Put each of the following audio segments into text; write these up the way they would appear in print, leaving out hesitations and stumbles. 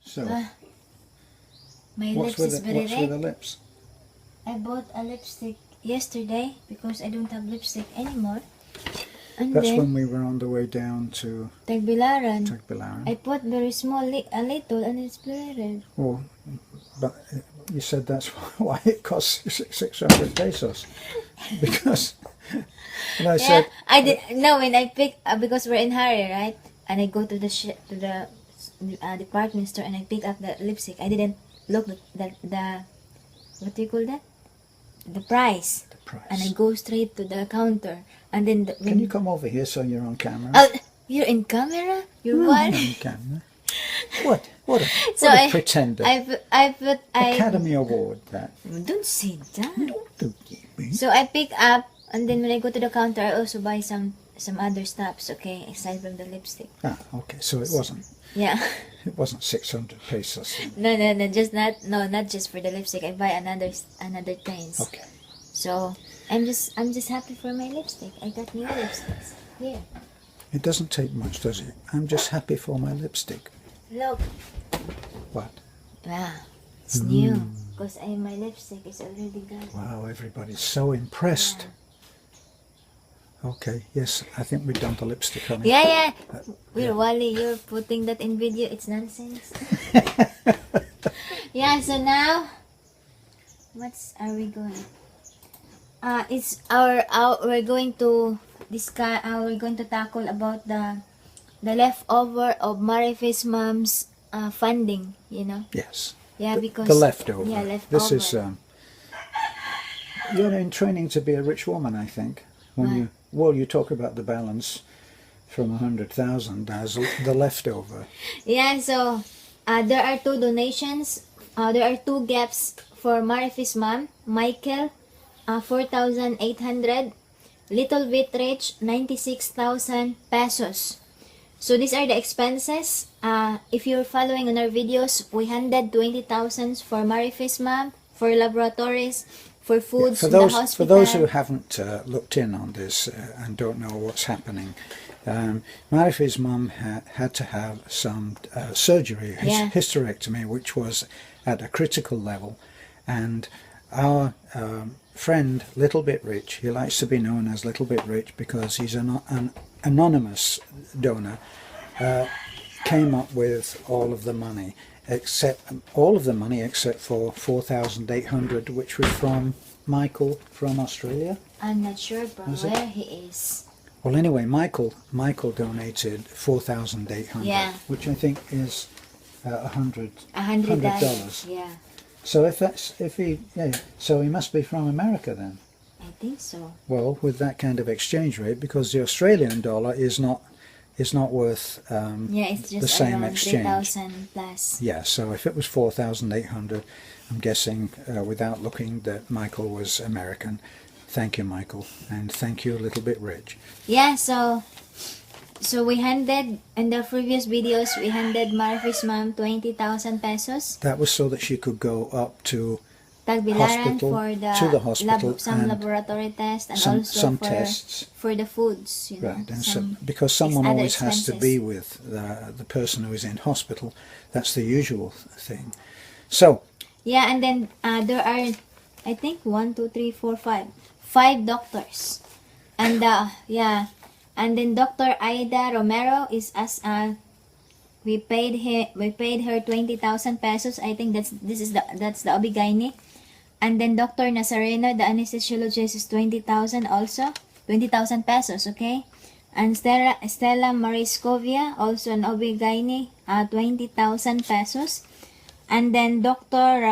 So, My what's lips is very with red. the lips? I bought a lipstick yesterday because I don't have lipstick anymore. And That's then when we were on the way down to Tagbilaran. Tagbilaran. I put very small, a little, and it's very red. Oh, but you said that's why it costs 600 pesos. Because, and I said, I did no when I pick because we're in hurry, right? And I go to the department store and I pick up the lipstick. I didn't look the what do you call that? The price. the price. And I go straight to the counter. And then Can you come over here so you're on camera? Oh, you're in camera? You're No, what? I'm on camera. What? What a, So what a pretender. I Academy Award, that. don't say that. Don't give me. So I pick up, and then when I go to the counter, I also buy some other stuffs, okay, aside from the lipstick. Ah, okay. So it wasn't. Yeah. It wasn't 600 pesos. No, not just for the lipstick. I buy another things. Okay. So I'm just happy for my lipstick. I got new lipsticks. Here. It doesn't take much, does it? I'm just happy for my lipstick. Look. What? Wow. It's new. Because my lipstick is already gone. Wow, everybody's so impressed. Yeah. Okay, yes, I think we've done the lipstick, honey. Yeah. Wally, you're putting that in video. It's nonsense. Yeah, so now, are we going? It's we're going to discuss. We're going to tackle about the leftover of Marife'S mom's funding. You know. Yes. Yeah, because the leftover. Yeah, leftover. This is you're in training to be a rich woman, I think. When you talk about the balance from 100,000 as the leftover. Yeah, so there are two donations. There are two gifts for Marife'S mom. Michael, 4,800. Little bit rich, 96,000 pesos. So these are the expenses. If you're following on our videos, we handed 20,000 for Marife'S mom, for laboratories, for foods Yeah, in the hospital. For those who haven't looked in on this and don't know what's happening, Marife's mum had to have some surgery, hysterectomy, which was at a critical level, and our friend Little Bit Rich, he likes to be known as Little Bit Rich because he's an anonymous donor, came up with all of the money except for 4,800, which was from Michael from Australia. I'm not sure from where he is. Well, anyway, Michael donated 4,800, which I think is $100. Yeah, So so he must be from America then. I think so. Well, with that kind of exchange rate, because the Australian dollar is not worth it's just the same around exchange. 3,000 plus. Yeah, so if it was 4,800, I'm guessing without looking that Michael was American. Thank you, Michael, and thank you, Little Bit Rich. Yeah, so we handed, in the previous videos, we handed Marife'S mom 20,000 pesos. That was so that she could go up to Tagbilaran hospital, for to the hospital, some and laboratory tests and also some for tests. for the foods, you know. Right, and because someone other always has to expenses. be with the person who is in hospital. That's the usual thing. So, yeah, and then there are, I think, 5 doctors, and and then Dr. Aida Romero is we paid her 20,000 pesos. I think that's the OB-GYN. And then Dr. Nazareno, the anesthesiologist, is 20,000 also. 20,000 pesos, okay? And Stella Mariscovia, also an OB-GYN, 20,000 pesos. And then Dr.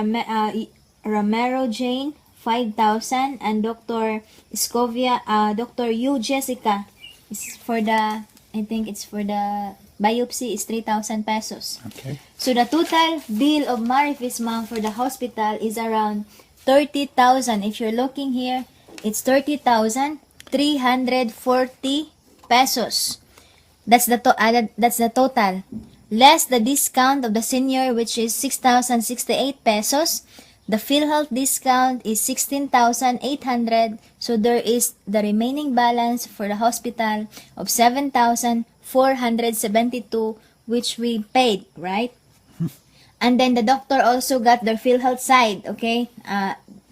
Romero Jane, 5,000. And Dr. Scovia, Dr. U. Jessica, is for the, I think it's for the biopsy, is 3,000 pesos. okay. So the total bill of Marife'S mom for the hospital is around 30,000. If you're looking here, it's 30,340 pesos. That's the total. Less the discount of the senior, which is 6,068 pesos. The PhilHealth discount is 16,800. So there is the remaining balance for the hospital of 7,472, which we paid, right? And then the doctor also got their PhilHealth side, okay?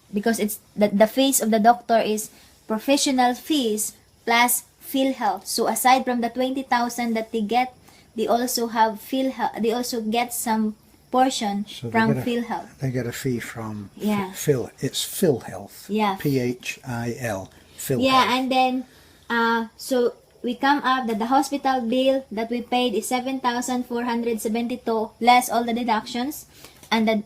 Because it's the fees of the doctor is professional fees plus PhilHealth. So aside from the 20,000 that they get, they also have PhilHealth. They also get some portion So from PhilHealth. They get a fee from Yeah. It's PhilHealth. Yeah. PHIL. PhilHealth. Yeah, and then so we come up that the hospital bill that we paid is 7,472 less all the deductions, and the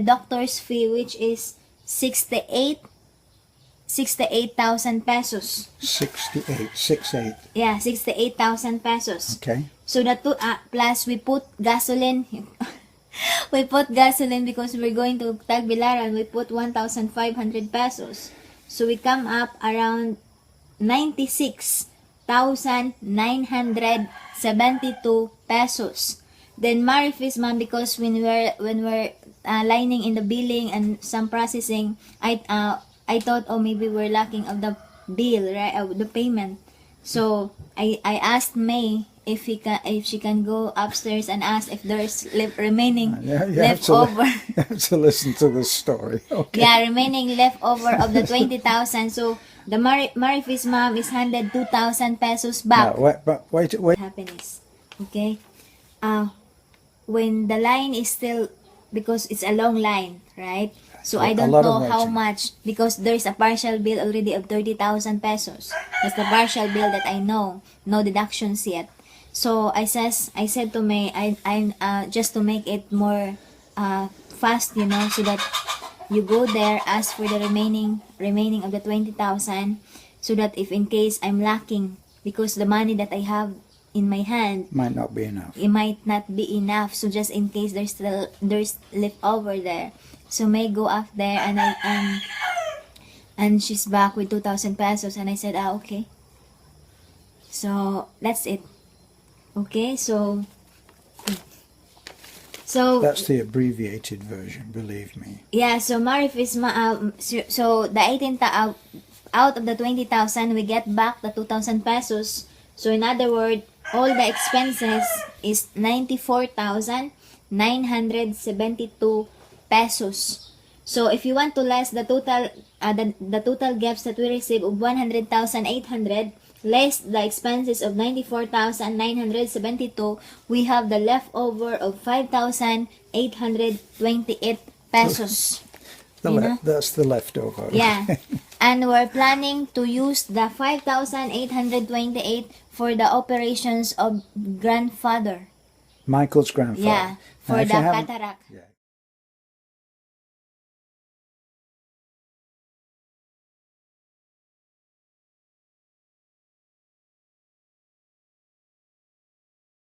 doctor's fee, which is 68,000 pesos. 68. Yeah, 68,000 pesos. Okay. So the two plus we put gasoline. We put gasoline because we're going to Tagbilaran. We put 1,500 pesos. So we come up around 96,972 pesos. Then Marife'S mom, because when we're lining in the billing and some processing, I thought, oh, maybe we're lacking of the bill, right, the payment. So I asked May if she can go upstairs and ask if there's remaining leftover. You have to listen to the story. Okay. Yeah, remaining leftover of the 20,000. So the Marife'S mom is handed 2,000 pesos back. No, wait. Happiness. Okay. When the line is still, because it's a long line, right? So I don't know how much, because there's a partial bill already of 30,000 pesos. That's the partial bill that I know. No deductions yet. So I said to May, I just to make it more fast, so that you go there, ask for the remaining of the 20,000, so that if in case I'm lacking, because the money that I have in my hand might not be enough. It might not be enough. So just in case there's leftover there. So May go up there and she's back with 2,000 pesos, and I said, okay. So that's it. Okay, so that's the abbreviated version, believe me. Yeah, so Marife'S so the 18 out of the 20,000 we get back the 2,000 pesos. So in other words, all the expenses is 94,972 pesos. So if you want to less the total the total gifts that we receive of 100,800 less the expenses of 94,972, we have the leftover of 5,828 pesos. That's the leftover. Yeah. And we're planning to use the 5,828 for the operations of grandfather. Michael's grandfather. Yeah, for the cataract. Yeah.